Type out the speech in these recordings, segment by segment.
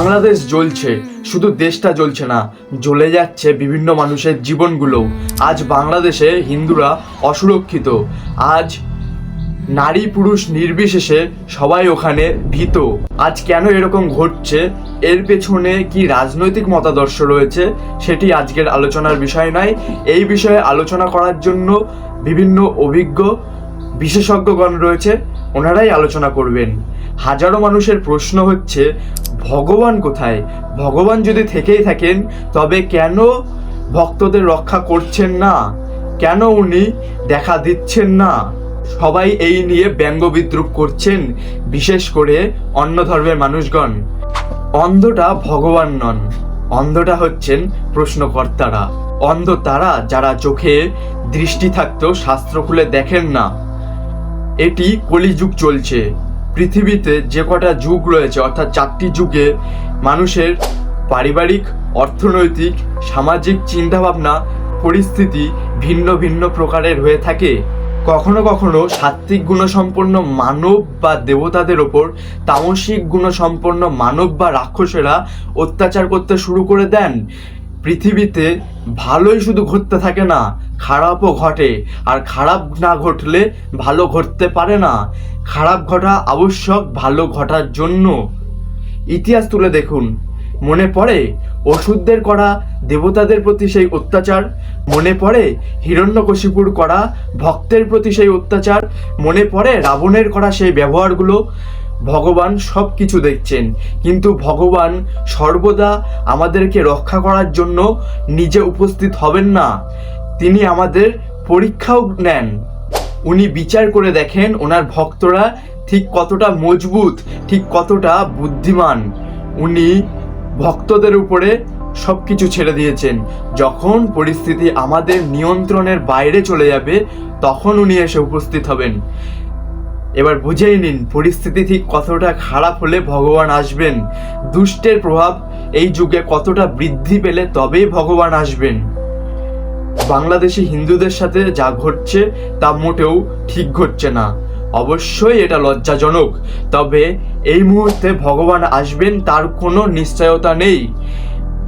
বাংলাদেশ জ্বলছে, শুধু দেশটা জ্বলছে না, জ্বলে যাচ্ছে বিভিন্ন মানুষের জীবনগুলো। আজ বাংলাদেশে হিন্দুরা অসুরক্ষিত। আজ নারী পুরুষ নির্বিশেষে সবাই ওখানে ভীত। আজ কেন এরকম ঘটছে, এর পেছনে কি রাজনৈতিক মতাদর্শ রয়েছে, সেটি আজকের আলোচনার বিষয় নয়। এই বিষয়ে আলোচনা করার জন্য বিভিন্ন অভিজ্ঞ বিশেষজ্ঞগণ রয়েছে, ওনারাই আলোচনা করবেন। হাজারো মানুষের প্রশ্ন হচ্ছে, ভগবান কোথায়? ভগবান যদি থেকেই থাকেন তবে কেন ভক্তদের রক্ষা করছেন না? কেন উনি দেখা দিচ্ছেন না? সবাই এই নিয়ে ব্যঙ্গ বিদ্রুপ করছেন, বিশেষ করে অন্য ধর্মের মানুষগণ। অন্ধটা ভগবান নন, অন্ধটা হচ্ছেন প্রশ্নকর্তারা। অন্ধ তারা যারা চোখে দৃষ্টি থাকতেও শাস্ত্র খুলে দেখেন না। এটি কলিযুগ চলছে। পৃথিবীতে যে কটা যুগ রয়েছে, অর্থাৎ 4টি যুগে মানুষের পারিবারিক, অর্থনৈতিক, সামাজিক চিন্তাভাবনা, পরিস্থিতি ভিন্ন ভিন্ন প্রকারের হয়ে থাকে। কখনো কখনো সাত্ত্বিক গুণসম্পন্ন মানব বা দেবতাদের ওপর তামসিক গুণসম্পন্ন মানব বা রাক্ষসেরা অত্যাচার করতে শুরু করে দেন। পৃথিবীতে ভালোই শুধু ঘটতে থাকে না, খারাপও ঘটে। আর খারাপ না ঘটলে ভালো ঘটতে পারে না। খারাপ ঘটা আবশ্যক ভালো ঘটার জন্য। ইতিহাস তুলে দেখুন, মনে পড়ে অসুরদের করা দেবতাদের প্রতি সেই অত্যাচার? মনে পড়ে হিরণ্যকশিপুর করা ভক্তের প্রতি সেই অত্যাচার? মনে পড়ে রাবণের করা সেই ব্যবহারগুলো? ভগবান সব কিছু দেখছেন, কিন্তু ভগবান সর্বদা আমাদেরকে রক্ষা করার জন্য নিজে উপস্থিত হবেন না। তিনি আমাদের পরীক্ষাও নেন। উনি বিচার করে দেখেন ওনার ভক্তরা ঠিক কতটা মজবুত, ঠিক কতটা বুদ্ধিমান। উনি ভক্তদের উপরে সব কিছু ছেড়ে দিয়েছেন। যখন পরিস্থিতি আমাদের নিয়ন্ত্রণের বাইরে চলে যাবে, তখন উনি এসে উপস্থিত হবেন। এবার বুঝেই নিন পরিস্থিতি ঠিক কতটা খারাপ হলে ভগবান আসবেন। দুষ্টের প্রভাব এই যুগে কতটা বৃদ্ধি পেলে তবেই ভগবান আসবেন। বাংলাদেশি হিন্দুদের সাথে যা ঘটছে তা মোটেও ঠিক ঘটছে না। অবশ্যই এটা লজ্জাজনক, তবে এই মুহূর্তে ভগবান আসবেন তার কোনো নিশ্চয়তা নেই।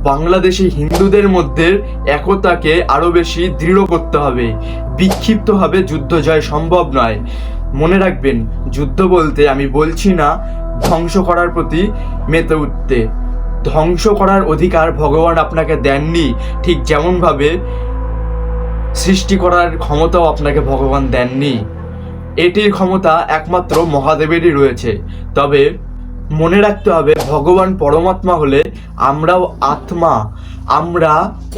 বাংলাদেশি হিন্দুদের মধ্যে একতাকে আরো বেশি দৃঢ় করতে হবে। বিক্ষিপ্তভাবে যুদ্ধ জয় সম্ভব নয়। মনে রাখবেন, যুদ্ধ বলতে আমি বলছি না ধ্বংস করার প্রতি মেতে উঠতে। ধ্বংস করার অধিকার ভগবান আপনাকে দেননি, ঠিক যেমনভাবে সৃষ্টি করার ক্ষমতাও আপনাকে ভগবান দেননি। এটির ক্ষমতা একমাত্র মহাদেবেরই রয়েছে। তবে মনে রাখতে হবে, ভগবান পরমাত্মা হলে আমরাও আত্মা, আমরা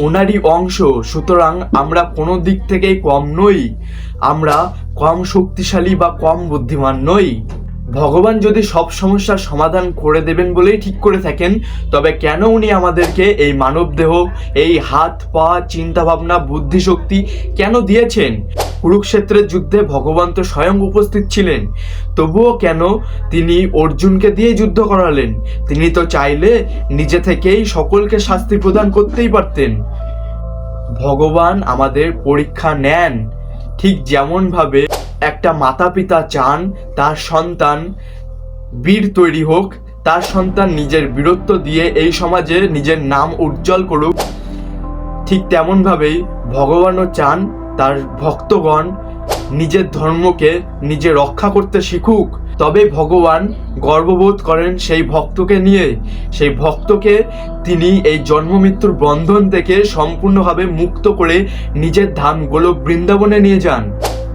ওনারই অংশ। সুতরাং আমরা কোনো দিক থেকেই কম নই, আমরা কম শক্তিশালী বা কম বুদ্ধিমান নই। ভগবান যদি সব সমস্যার সমাধান করে দেবেন বলেই ঠিক করে থাকেন, তবে কেন উনি আমাদেরকে এই মানব দেহ, এই হাত পা, চিন্তা ভাবনা, বুদ্ধিশক্তি কেন দিয়েছেন? কুরুক্ষেত্রের যুদ্ধে ভগবান তো স্বয়ং উপস্থিত ছিলেন, তবুও কেন তিনি অর্জুনকে দিয়ে যুদ্ধ করালেন? তিনি তো চাইলে নিজে থেকেই সকলকে শাস্তি প্রদান করতেই পারতেন। ভগবান আমাদের পরীক্ষা নেন, ঠিক যেমনভাবে একটা মাতা পিতা চান তার সন্তান বীর তৈরি হোক, তার সন্তান নিজের বীরত্ব দিয়ে এই সমাজে নিজের নাম উজ্জ্বল করুক। ঠিক তেমনভাবেই ভগবানও চান তার ভক্তগণ নিজের ধর্মকে নিজে রক্ষা করতে শিখুক। তবে ভগবান গর্ববোধ করেন সেই ভক্তকে নিয়ে। সেই ভক্তকে তিনি এই জন্ম মৃত্যুর বন্ধন থেকে সম্পূর্ণভাবে মুক্ত করে নিজের ধাম গোলক বৃন্দাবনে নিয়ে যান।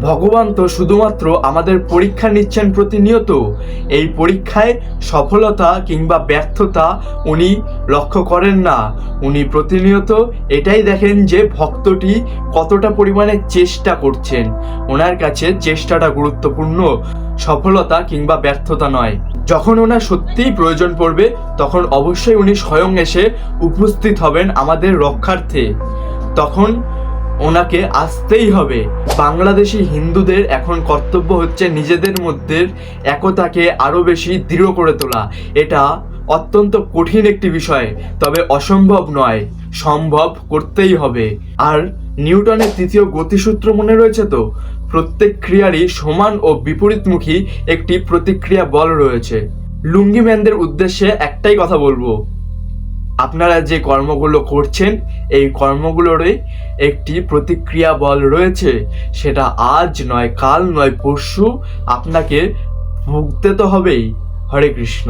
ভগবান তো শুধুমাত্র আমাদের পরীক্ষা নিচ্ছেন প্রতিনিয়ত। এই পরীক্ষায় সফলতা কিংবা ব্যর্থতা উনি লক্ষ্য করেন না। উনি প্রতিনিয়ত এটাই দেখেন যে ভক্তটি কতটা পরিমাণে চেষ্টা করছেন। ওনার কাছে চেষ্টাটা গুরুত্বপূর্ণ, সফলতা কিংবা ব্যর্থতা নয়। যখন ওনার সত্যিই প্রয়োজন পড়বে, তখন অবশ্যই উনি স্বয়ং এসে উপস্থিত হবেন আমাদের রক্ষার্থে। তখন ওনাকে আসতেই হবে। বাংলাদেশি হিন্দুদের এখন কর্তব্য হচ্ছে নিজেদের মধ্যে একতাকে আরো বেশি দৃঢ় করে তোলা। এটা অত্যন্ত কঠিন একটি বিষয়, তবে অসম্ভব নয়, সম্ভব করতেই হবে। আর নিউটনের তৃতীয় গতিসূত্র মনে রয়েছে তো? প্রত্যেক ক্রিয়ারই সমান ও বিপরীতমুখী একটি প্রতিক্রিয়া বল রয়েছে। লুঙ্গি ম্যানদের উদ্দেশ্যে একটাই কথা বলবো, আপনারা যে কর্মগুলো করছেন এই কর্মগুলোরই একটি প্রতিক্রিয়া বল রয়েছে, সেটা আজ নয় কাল নয় পরশু আপনাকে ভুগতে তো হবেই। হরে কৃষ্ণ।